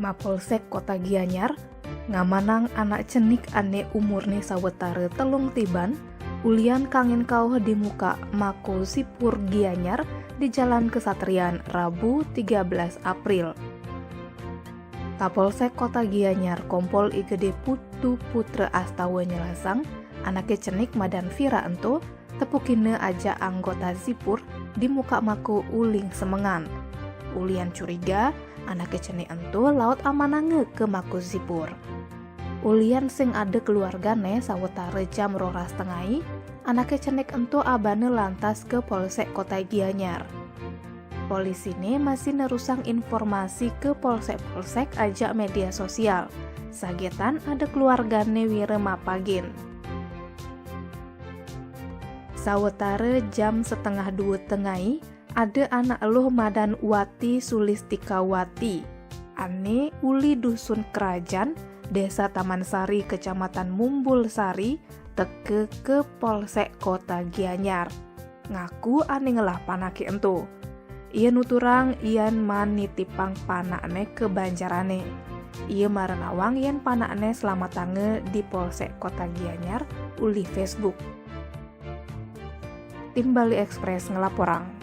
Mapolsek Kota Gianyar ngamanang anak cenik ane umurnya sawetara telung tiban ulian kangen kau di muka Mako Sipur Gianyar di Jalan Kesatrian Rabu 13 April. Kapolsek Kota Gianyar Kompol Igede Putu Putra Astawa nyelasang anaknya cenik Madan Vira ento tepukine aja anggota Sipur di muka Mako uling semengan. Ulian curiga anaknya cenik ento laut amanange ke Mako Sipur. Ulian sing ada keluargane sawetara jam 2:30 anaknya cenik ento abane lantas ke Polsek Kota Gianyar. Polisi ini masih nerusang informasi ke polsek-polsek aja media sosial. Sagetan ada keluargane wire mapagin. Sawetara jam 1:30 ada anak eluh Madan Wati Sulistikawati. Ane uli dusun Kerajaan, Desa Taman Sari, Kecamatan Mumbul Sari, teke ke Polsek Kota Gianyar. Ngaku ane ngelah panake ento. Ia nuturang ian manitipang panakne ke Banjarane. Ia marenawang ian panakne selamat di Polsek Kota Gianyar uli Facebook. Tim Bali Express ngelaporang.